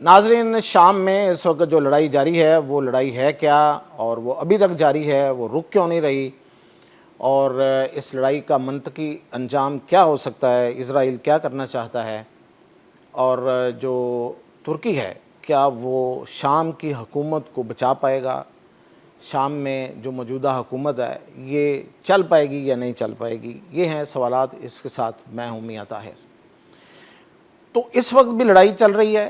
नाज़रीन, शाम में इस वक्त जो लड़ाई जारी है वो लड़ाई है क्या, और वो अभी तक जारी है, वो रुक क्यों नहीं रही, और इस लड़ाई का मंतकी अंजाम क्या हो सकता है, इज़राइल क्या करना चाहता है, और जो तुर्की है क्या वो शाम की हुकूमत को बचा पाएगा, शाम में जो मौजूदा हुकूमत है ये चल पाएगी या नहीं चल पाएगी। ये हैं सवालात। इसके साथ मैं हूँ मियां ताहिर। तो इस वक्त भी लड़ाई चल रही है।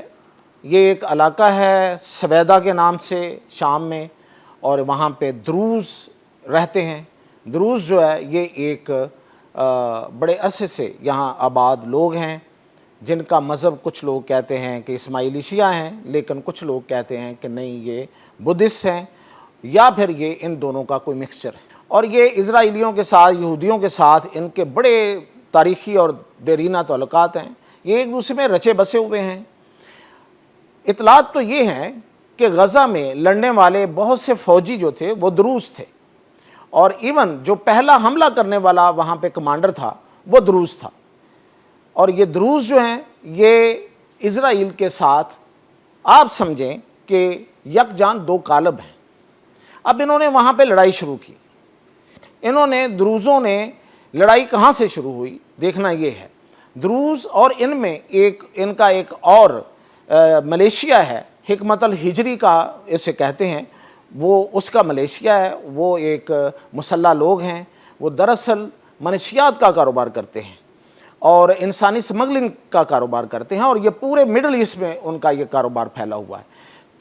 ये एक इलाका है सवेदा के नाम से शाम में, और वहाँ पे द्रूज़ रहते हैं। द्रूज़ जो है ये एक बड़े अरसे से यहाँ आबाद लोग हैं, जिनका मज़हब कुछ लोग कहते हैं कि इस्माइली शिया हैं, लेकिन कुछ लोग कहते हैं कि नहीं ये बुद्धिस्ट हैं, या फिर ये इन दोनों का कोई मिक्सचर है। और ये इज़राइलियों के साथ, यहूदियों के साथ इनके बड़े तारीख़ी और देरीना ताल्लुकात हैं। ये एक दूसरे में रचे बसे हुए हैं। इतलात तो ये हैं कि गज़ा में लड़ने वाले बहुत से फ़ौजी जो थे वो द्रूज़ थे, और इवन जो पहला हमला करने वाला वहाँ पे कमांडर था वो द्रूज़ था। और ये द्रूज़ जो हैं ये इज़राइल के साथ आप समझें कि यकजान दो कालब हैं। अब इन्होंने वहाँ पे लड़ाई शुरू की। इन्होंने द्रूज़ों ने लड़ाई कहाँ से शुरू हुई देखना ये है। द्रूज़ और इनमें इनका एक और मलेशिया है, हिकमत अल हिजरी का इसे कहते हैं, वो उसका मलेशिया है। वो एक मुसल्ला लोग हैं। वो दरअसल मनशियात का कारोबार करते हैं और इंसानी स्मगलिंग का कारोबार करते हैं, और ये पूरे मिडल ईस्ट में उनका ये कारोबार फैला हुआ है।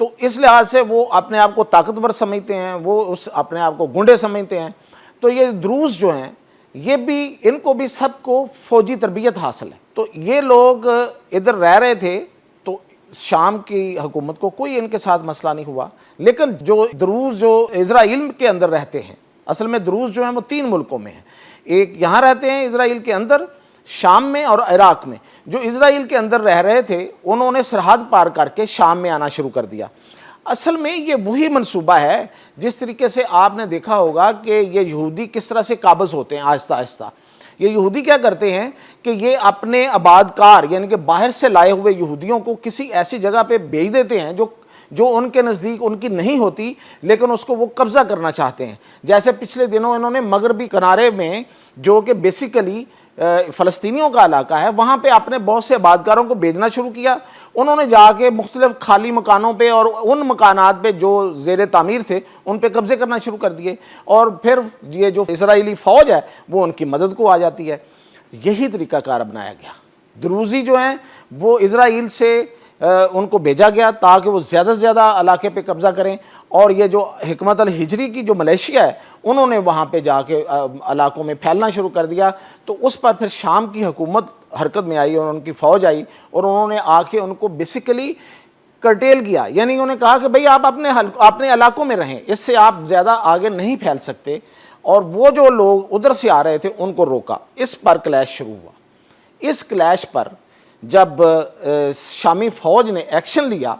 तो इस लिहाज से वो अपने आप को ताकतवर समझते हैं, वो अपने आप को गुंडे समझते हैं। तो ये द्रूज़ जो हैं ये भी, इनको भी सबको फ़ौजी तरबियत हासिल है। तो ये लोग इधर रह रहे थे, तो शाम की हुकूमत को कोई इनके साथ मसला नहीं हुआ। लेकिन जो द्रूज़ जो इज़राइल के अंदर रहते हैं, असल में द्रूज़ जो हैं वो 3 मुल्कों में हैं। एक यहाँ रहते हैं इज़राइल के अंदर, शाम में और इराक़ में। जो इज़राइल के अंदर रह रहे थे उन्होंने सरहद पार करके शाम में आना शुरू कर दिया। असल में ये वही मंसूबा है जिस तरीके से आपने देखा होगा कि ये यहूदी किस तरह से काबज़ होते हैं आहिस्ता आहिस्ता। ये यहूदी क्या करते हैं कि ये अपने आबादकार यानी कि बाहर से लाए हुए यहूदियों को किसी ऐसी जगह पे भेज देते हैं जो उनके नज़दीक उनकी नहीं होती, लेकिन उसको वो कब्ज़ा करना चाहते हैं। जैसे पिछले दिनों इन्होंने मगरबी किनारे में, जो कि बेसिकली फ़लस्तीनियों का इलाका है, वहाँ पे अपने बहुत से आबादकारों को भेजना शुरू किया। उन्होंने जाके मुख्तलिफ़ खाली मकानों पे और उन मकानात पे जो ज़ेर तामीर थे उन पे कब्ज़े करना शुरू कर दिए, और फिर ये जो इज़राइली फ़ौज है वो उनकी मदद को आ जाती है। यही तरीक़ाकार अपनाया गया। द्रूज़ी जो हैं वो इज़राइल से उनको भेजा गया ताकि वो ज़्यादा से ज़्यादा इलाके पे कब्ज़ा करें, और ये जो हिकमत अल हिजरी की जो मलेशिया है उन्होंने वहाँ पे जाके इलाकों में फैलना शुरू कर दिया। तो उस पर फिर शाम की हुकूमत हरकत में आई और उनकी फ़ौज आई, और उन्होंने आके उनको बेसिकली कर्टेल किया। यानी उन्होंने कहा कि भाई आप अपने इलाकों में रहें, इससे आप ज़्यादा आगे नहीं फैल सकते, और वो जो लोग उधर से आ रहे थे उनको रोका। इस पर क्लैश शुरू हुआ। इस क्लैश पर जब शामी फ़ौज ने एक्शन लिया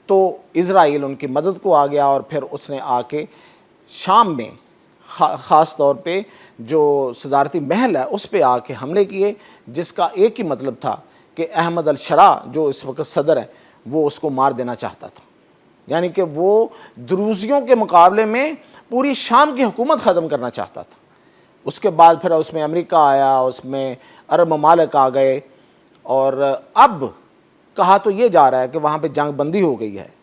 तो इज़राइल उनकी मदद को आ गया, और फिर उसने आके शाम में ख़ास तौर पे जो सदारती महल है उस पे आके हमले किए, जिसका एक ही मतलब था कि अहमद अल शरा जो इस वक्त सदर है वो उसको मार देना चाहता था। यानी कि वो द्रूज़ियों के मुकाबले में पूरी शाम की हुकूमत ख़त्म करना चाहता था। उसके बाद फिर उसमें अमेरिका आया, उसमें अरब ममालिक आ गए, और अब कहा तो ये जा रहा है कि वहाँ पे जंग बंदी हो गई है।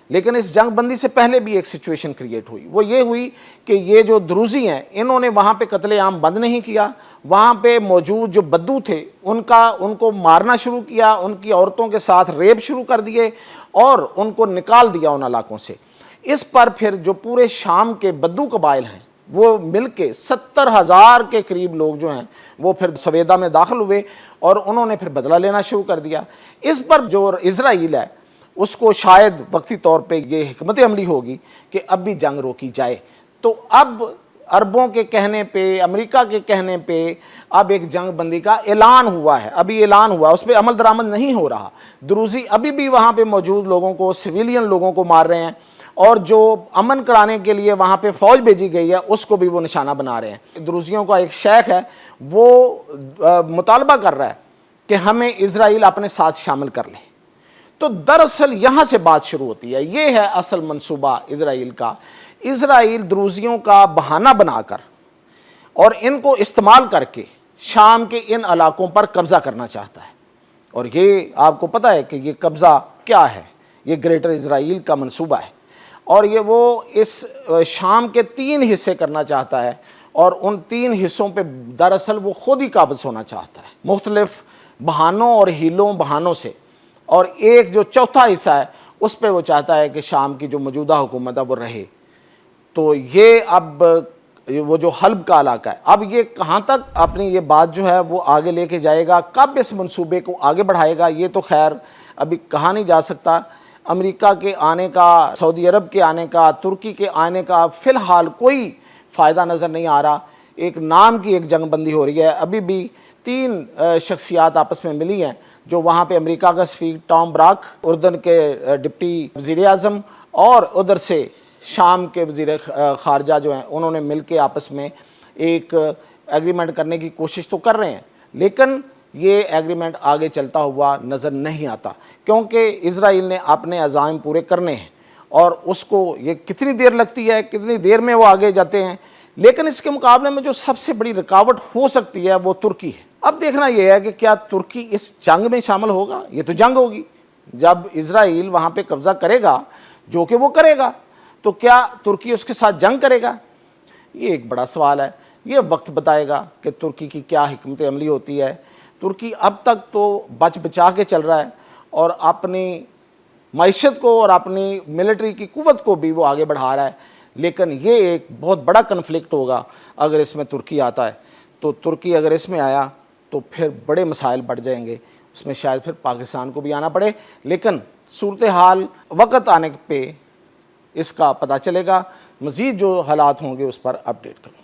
लेकिन इस जंग बंदी से पहले भी एक सिचुएशन क्रिएट हुई। वो ये हुई कि ये जो द्रूज़ी हैं इन्होंने वहाँ पे कत्ले-आम बंद नहीं किया। वहाँ पे मौजूद जो बद्दू थे उनको मारना शुरू किया, उनकी औरतों के साथ रेप शुरू कर दिए और उनको निकाल दिया उन इलाकों से। इस पर फिर जो पूरे शाम के बद्दू कबाइल हैं वो मिल के 70,000 के करीब लोग जो हैं वो फिर सवेदा में दाखिल हुए, और उन्होंने फिर बदला लेना शुरू कर दिया। इस पर जो इज़राइल है उसको शायद वक्ती तौर पे ये हिकमत अमली होगी कि अब भी जंग रोकी जाए। तो अब अरबों के कहने पे, अमेरिका के कहने पे अब एक जंग बंदी का ऐलान हुआ है। अभी ऐलान हुआ, उस पर अमल दरामद नहीं हो रहा। द्रूज़ी अभी भी वहाँ पे मौजूद लोगों को, सिविलियन लोगों को मार रहे हैं, और जो अमन कराने के लिए वहाँ पे फ़ौज भेजी गई है उसको भी वो निशाना बना रहे हैं। द्रूज़ियों का एक शेख है वो मुतालबा कर रहा है कि हमें इज़राइल अपने साथ शामिल कर ले। تو دراصل یہاں سے بات شروع ہوتی ہے. یہ ہے اصل منصوبہ اسرائیل کا. اسرائیل دروزیوں کا بہانہ بنا کر اور ان کو استعمال کر کے شام کے ان علاقوں پر قبضہ کرنا چاہتا ہے. اور یہ آپ کو پتہ ہے کہ یہ قبضہ کیا ہے. یہ گریٹر اسرائیل کا منصوبہ ہے اور یہ وہ اس شام کے 3 حصے کرنا چاہتا ہے اور ان 3 حصوں پہ دراصل وہ خود ہی قابض ہونا چاہتا ہے مختلف بہانوں اور ہیلوں بہانوں سے. اور ایک جو چوتھا حصہ ہے اس پہ وہ چاہتا ہے کہ شام کی جو موجودہ حکومت ہے وہ رہے. تو یہ اب وہ جو حلب کا علاقہ ہے, اب یہ کہاں تک اپنی یہ بات جو ہے وہ آگے لے کے جائے گا, کب اس منصوبے کو آگے بڑھائے گا, یہ تو خیر ابھی کہا نہیں جا سکتا. امریکہ کے آنے کا, سعودی عرب کے آنے کا, ترکی کے آنے کا فی الحال کوئی فائدہ نظر نہیں آ رہا. ایک نام کی ایک جنگ بندی ہو رہی ہے. ابھی بھی 3 شخصیات آپس میں ملی ہیں جو وہاں پہ امریکہ کا سفیر ٹام براک, اردن کے ڈپٹی وزیر اعظم, اور ادھر سے شام کے وزیر خارجہ جو ہیں, انہوں نے مل کے آپس میں ایک ایگریمنٹ کرنے کی کوشش تو کر رہے ہیں, لیکن یہ ایگریمنٹ آگے چلتا ہوا نظر نہیں آتا کیونکہ اسرائیل نے اپنے عزائم پورے کرنے ہیں اور اس کو یہ کتنی دیر لگتی ہے, کتنی دیر میں وہ آگے جاتے ہیں. لیکن اس کے مقابلے میں جو سب سے بڑی رکاوٹ ہو سکتی ہے وہ ترکی ہے. اب دیکھنا یہ ہے کہ کیا ترکی اس جنگ میں شامل ہوگا. یہ تو جنگ ہوگی, جب اسرائیل وہاں پہ قبضہ کرے گا, جو کہ وہ کرے گا, تو کیا ترکی اس کے ساتھ جنگ کرے گا. یہ ایک بڑا سوال ہے. یہ وقت بتائے گا کہ ترکی کی کیا حکمت عملی ہوتی ہے. ترکی اب تک تو بچ بچا کے چل رہا ہے اور اپنی معیشت کو اور اپنی ملٹری کی قوت کو بھی وہ آگے بڑھا رہا ہے, لیکن یہ ایک بہت بڑا کنفلکٹ ہوگا اگر اس میں ترکی آتا ہے. تو ترکی اگر اس میں آیا تو پھر بڑے مسائل بڑھ جائیں گے, اس میں شاید پھر پاکستان کو بھی آنا پڑے. لیکن صورتحال وقت آنے پہ اس کا پتہ چلے گا. مزید جو حالات ہوں گے اس پر اپڈیٹ کریں.